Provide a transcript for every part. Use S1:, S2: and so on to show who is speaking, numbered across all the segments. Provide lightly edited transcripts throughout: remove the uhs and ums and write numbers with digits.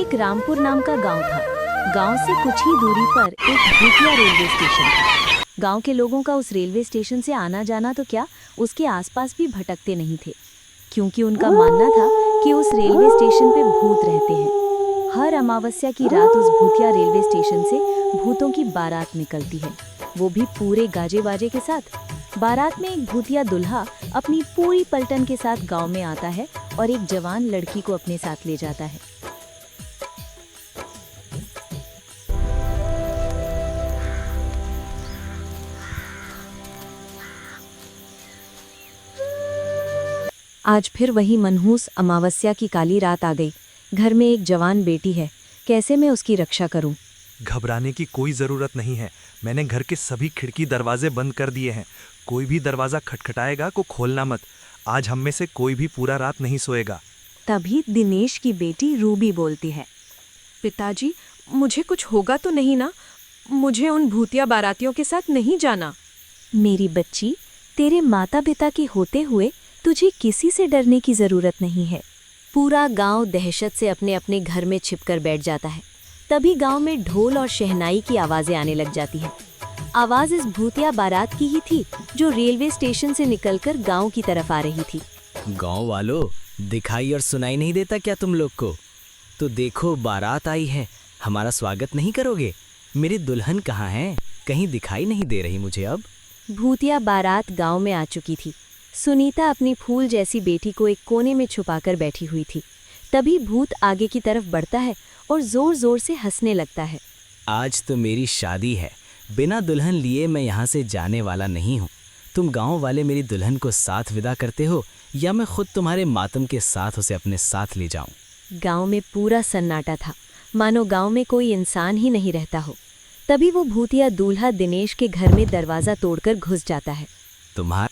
S1: एक रामपुर नाम का गांव था। गांव से कुछ ही दूरी पर एक भूतिया रेलवे स्टेशन था। गांव के लोगों का उस रेलवे स्टेशन से आना जाना तो क्या, उसके आसपास भी भटकते नहीं थे, क्योंकि उनका मानना था कि उस रेलवे स्टेशन पे भूत रहते हैं। हर अमावस्या की रात उस भूतिया रेलवे स्टेशन से भूतों की बारात निकलती है, वो भी पूरे गाजे बाजे के साथ। बारात में एक भूतिया दूल्हा अपनी पूरी पलटन के साथ गांव में आता है और एक जवान लड़की को अपने साथ ले जाता है। आज फिर वही मनहूस अमावस्या की काली रात आ गई। घर में एक जवान बेटी है, कैसे मैं उसकी रक्षा करूं?
S2: घबराने की कोई जरूरत नहीं है। मैंने घर के सभी खिड़की दरवाजे बंद कर दिए हैं। कोई भी दरवाजा खटखटाएगा को खोलना मत। आज हम में से कोई भी पूरा रात नहीं सोएगा।
S1: तभी दिनेश की बेटी रूबी बोलती है,
S3: पिताजी, मुझे कुछ होगा तो नहीं ना? मुझे उन भूतिया बारातियों के साथ नहीं जाना।
S1: मेरी बच्ची, तेरे माता पिता के होते हुए तुझे किसी से डरने की जरूरत नहीं है। पूरा गांव दहशत से अपने अपने घर में छिपकर बैठ जाता है। तभी गांव में ढोल और शहनाई की आवाजें आने लग जाती हैं। आवाज इस भूतिया बारात की ही थी, जो रेलवे स्टेशन से निकलकर गांव की तरफ आ रही थी।
S4: गांव वालों, दिखाई और सुनाई नहीं देता क्या तुम लोग को? तो देखो, बारात आई है, हमारा स्वागत नहीं करोगे? मेरी दुल्हन कहाँ है? कहीं दिखाई नहीं दे रही मुझे अब।
S1: भूतिया बारात गांव में आ चुकी थी। सुनीता अपनी फूल जैसी बेटी को एक कोने में छुपाकर बैठी हुई थी। तभी भूत आगे की तरफ बढ़ता है और जोर जोर से हंसने लगता है।
S4: आज तो मेरी शादी है, बिना दुल्हन लिए मैं यहाँ से जाने वाला नहीं हूँ। तुम गांव वाले मेरी दुल्हन को साथ विदा करते हो या मैं खुद तुम्हारे मातम के साथ उसे अपने साथ ले जाऊं?
S1: गांव में पूरा सन्नाटा था, मानो गांव में कोई इंसान ही नहीं रहता हो। तभी वो भूतिया दूल्हा दिनेश के घर में दरवाजा तोड़कर घुस जाता है।
S4: तुम्हारा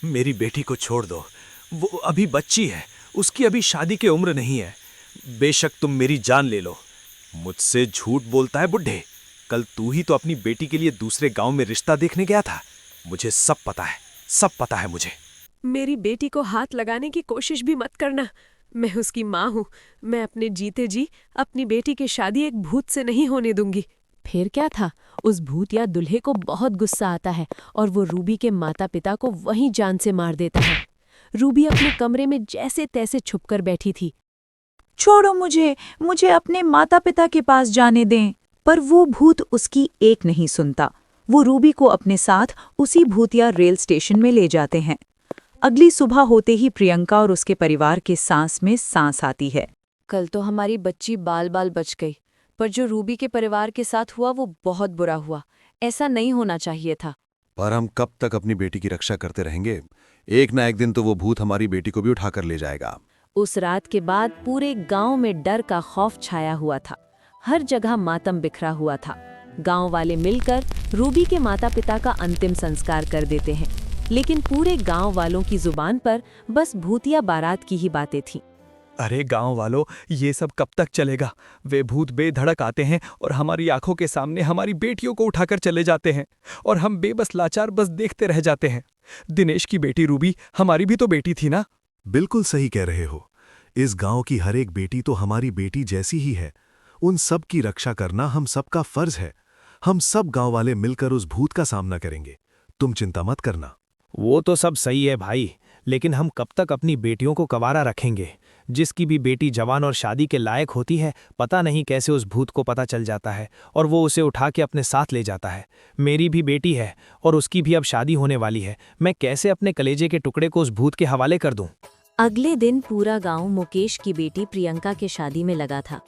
S2: मेरी बेटी को छोड़ दो, वो अभी बच्ची है, उसकी अभी शादी की उम्र नहीं है। बेशक तुम मेरी जान ले लो। मुझसे झूठ बोलता है बुड्ढे। कल तू ही तो अपनी बेटी के लिए दूसरे गांव में रिश्ता देखने गया था। मुझे सब पता है, सब पता है मुझे।
S3: मेरी बेटी को हाथ लगाने की कोशिश भी मत करना। मैं उसकी माँ हूँ। मैं अपने जीते जी अपनी बेटी की शादी एक भूत से नहीं होने दूंगी।
S1: फिर क्या था, उस भूतिया दूल्हे को बहुत गुस्सा आता है और वो रूबी के माता पिता को वहीं जान से मार देता है। रूबी अपने कमरे में जैसे तैसे छुपकर बैठी थी।
S5: छोड़ो मुझे अपने माता पिता के पास जाने दें। पर वो भूत उसकी एक नहीं सुनता। वो रूबी को अपने साथ उसी भूतिया रेल स्टेशन में ले जाते हैं। अगली सुबह होते ही प्रियंका और उसके परिवार के सांस में सांस आती है।
S1: कल तो हमारी बच्ची बाल बाल बच गई, पर जो रूबी के परिवार के साथ हुआ वो बहुत बुरा हुआ। ऐसा नहीं होना चाहिए था।
S6: पर हम कब तक अपनी बेटी की रक्षा करते रहेंगे? एक ना एक दिन तो वो भूत हमारी बेटी को भी उठाकर ले जाएगा।
S1: उस रात के बाद पूरे गांव में डर का खौफ छाया हुआ था। हर जगह मातम बिखरा हुआ था। गांव वाले मिलकर रूबी के माता पिता का अंतिम संस्कार कर देते हैं, लेकिन पूरे गांव वालों की जुबान पर बस भूतिया बारात की ही बातें थीं।
S2: अरे गांव वालों, ये सब कब तक चलेगा? वे भूत बेधड़क आते हैं और हमारी आंखों के सामने हमारी बेटियों को उठाकर चले जाते हैं और हम बेबस लाचार बस देखते रह जाते हैं। दिनेश की बेटी रूबी हमारी भी तो बेटी थी ना?
S6: बिल्कुल सही कह रहे हो। इस गांव की हर एक बेटी तो हमारी बेटी जैसी ही है। उन सब की रक्षा करना हम सबका फर्ज है। हम सब गांव वाले मिलकर उस भूत का सामना करेंगे। तुम चिंता मत करना।
S7: वो तो सब सही है भाई, लेकिन हम कब तक अपनी बेटियों को कंवारा रखेंगे? जिसकी भी बेटी जवान और शादी के लायक होती है, पता नहीं कैसे उस भूत को पता चल जाता है और वो उसे उठा के अपने साथ ले जाता है। मेरी भी बेटी है और उसकी भी अब शादी होने वाली है। मैं कैसे अपने कलेजे के टुकड़े को उस भूत के हवाले कर दूं?
S1: अगले दिन पूरा गांव मुकेश की बेटी प्रियंका के शादी में लगा था।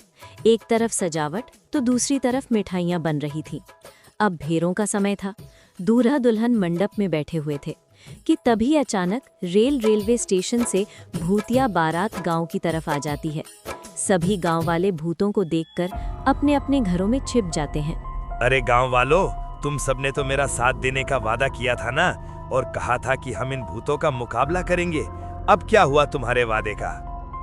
S1: एक तरफ सजावट तो दूसरी तरफ मिठाइयां बन रही थी। अब भेरों का समय था। दूल्हा दुल्हन मंडप में बैठे हुए थे कि तभी अचानक रेलवे स्टेशन से भूतिया बारात गांव की तरफ आ जाती है। सभी गांव वाले भूतों को देखकर अपने अपने घरों में छिप जाते हैं।
S2: अरे गांव वालों, तुम सबने तो मेरा साथ देने का वादा किया था ना, और कहा था कि हम इन भूतों का मुकाबला करेंगे। अब क्या हुआ तुम्हारे वादे का?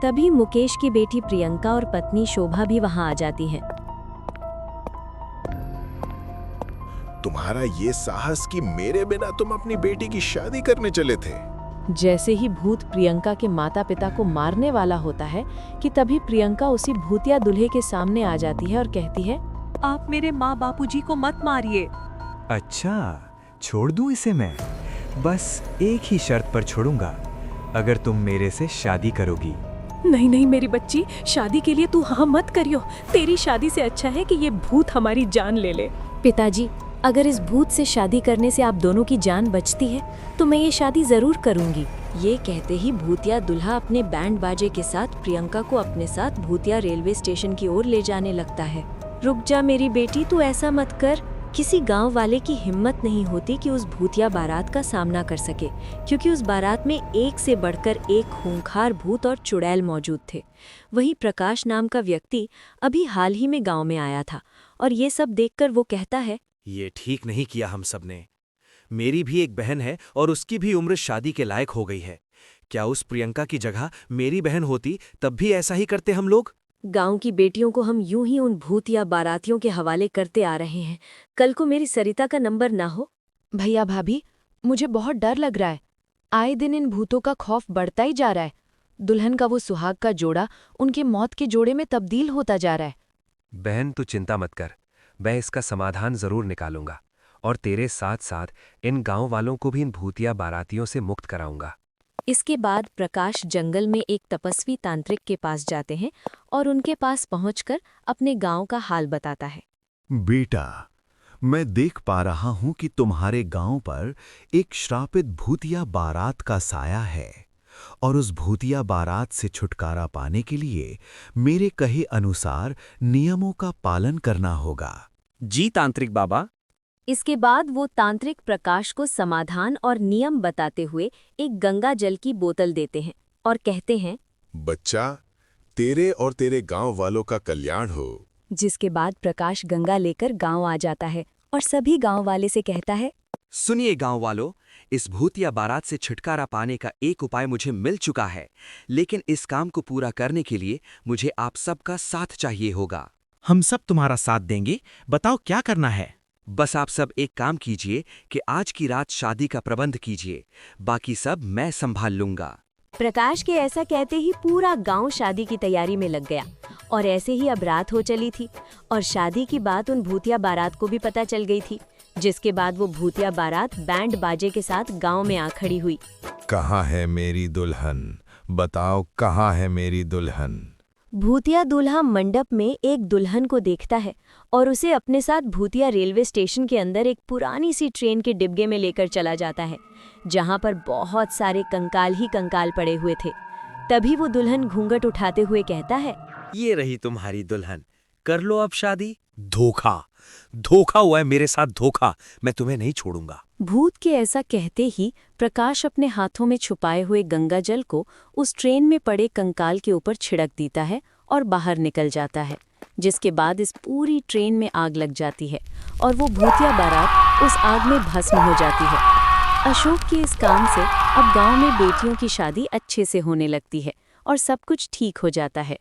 S1: तभी मुकेश की बेटी प्रियंका और पत्नी शोभा भी वहां आ जाती हैं।
S8: तुम्हारा ये साहस कि मेरे बिना तुम अपनी बेटी की शादी करने चले थे।
S3: जैसे ही भूत प्रियंका के माता पिता को मारने वाला होता है कि तभी प्रियंका उसी भूतिया दूल्हे के सामने आ जाती है और कहती है,
S5: आप मेरे माँ बापूजी को मत मारिए।
S9: अच्छा, छोड़ दूं इसे मैं? बस एक ही शर्त पर छोड़ूंगा, अगर तुम मेरे से शादी करोगी।
S3: नहीं नहीं मेरी बच्ची, शादी के लिए तू हाँ मत करियो। तेरी शादी से अच्छा है कि ये भूत हमारी जान ले ले।
S1: पिताजी, अगर इस भूत से शादी करने से आप दोनों की जान बचती है तो मैं ये शादी जरूर करूंगी। ये कहते ही भूतिया दुल्हा अपने बैंड बाजे के साथ प्रियंका को अपने साथ भूतिया रेलवे स्टेशन की ओर ले जाने लगता है। रुक जा मेरी बेटी, तू ऐसा मत कर। किसी गांव वाले की हिम्मत नहीं होती कि उस भूतिया बारात का सामना कर सके, क्योंकि उस बारात में एक से बढ़कर एक खूंखार भूत और चुड़ैल मौजूद थे। वहीं प्रकाश नाम का व्यक्ति अभी हाल ही में गांव में आया था और ये सब देखकर वो कहता है,
S2: ये ठीक नहीं किया हम सब ने। मेरी भी एक बहन है और उसकी भी उम्र शादी के लायक हो गई है। क्या उस प्रियंका की जगह मेरी बहन होती तब भी ऐसा ही करते हम लोग?
S1: गांव की बेटियों को हम यूं ही उन भूतिया बारातियों के हवाले करते आ रहे हैं। कल को मेरी सरिता का नंबर ना हो।
S3: भैया भाभी, मुझे बहुत डर लग रहा है। आए दिन इन भूतों का खौफ बढ़ता ही जा रहा है। दुल्हन का वो सुहाग का जोड़ा उनके मौत के जोड़े में तब्दील होता जा रहा है।
S10: बहन तू चिंता मत कर, मैं इसका समाधान जरूर निकालूंगा और तेरे साथ साथ इन गांव वालों को भी इन भूतिया बारातियों से मुक्त कराऊंगा।
S1: इसके बाद प्रकाश जंगल में एक तपस्वी तांत्रिक के पास जाते हैं और उनके पास पहुंचकर अपने गांव का हाल बताता है।
S6: बेटा, मैं देख पा रहा हूं कि तुम्हारे गांव पर एक श्रापित भूतिया बारात का साया है और उस भूतिया बारात से छुटकारा पाने के लिए मेरे कहे अनुसार नियमों का पालन करना होगा।
S4: जी तांत्रिक बाबा।
S1: इसके बाद वो तांत्रिक प्रकाश को समाधान और नियम बताते हुए एक गंगा जल की बोतल देते हैं और कहते हैं,
S8: बच्चा, तेरे और तेरे गांव वालों का कल्याण हो।
S1: जिसके बाद प्रकाश गंगा लेकर गांव आ जाता है और सभी गांव वाले से कहता है,
S2: सुनिए गांव वालों, इस भूतिया बारात से छुटकारा पाने का एक उपाय मुझे मिल चुका है, लेकिन इस काम को पूरा करने के लिए मुझे आप सबका साथ चाहिए होगा।
S7: हम सब तुम्हारा साथ देंगे, बताओ क्या करना है?
S2: बस आप सब एक काम कीजिए कि आज की रात शादी का प्रबंध कीजिए, बाकी सब मैं संभाल लूंगा।
S1: प्रकाश के ऐसा कहते ही पूरा गांव शादी की तैयारी में लग गया और ऐसे ही अब रात हो चली थी और शादी की बात उन भूतिया बारात को भी पता चल गई थी, जिसके बाद वो भूतिया बारात बैंड बाजे के साथ गांव में आ खड़ी हुई।
S8: कहाँ है मेरी दुल्हन? बताओ, कहाँ है मेरी दुल्हन?
S1: भूतिया दूल्हा मंडप में एक दुल्हन को देखता है और उसे अपने साथ भूतिया रेलवे स्टेशन के अंदर एक पुरानी सी ट्रेन के डिब्बे में लेकर चला जाता है, जहां पर बहुत सारे कंकाल ही कंकाल पड़े हुए थे। तभी वो दुल्हन घूंघट उठाते हुए कहता है,
S2: ये रही तुम्हारी दुल्हन, कर लो अब शादी। धोखा हुआ है मेरे साथ, धोखा। मैं तुम्हें नहीं छोड़ूंगा।
S1: भूत के ऐसा कहते ही प्रकाश अपने हाथों में छुपाए हुए गंगा जल को उस ट्रेन में पड़े कंकाल के ऊपर छिड़क देता है और बाहर निकल जाता है, जिसके बाद इस पूरी ट्रेन में आग लग जाती है और वो भूतिया बारात उस आग में भस्म हो जाती है। अशोक के इस काम से अब गांव में बेटियों की शादी अच्छे से होने लगती है और सब कुछ ठीक हो जाता है।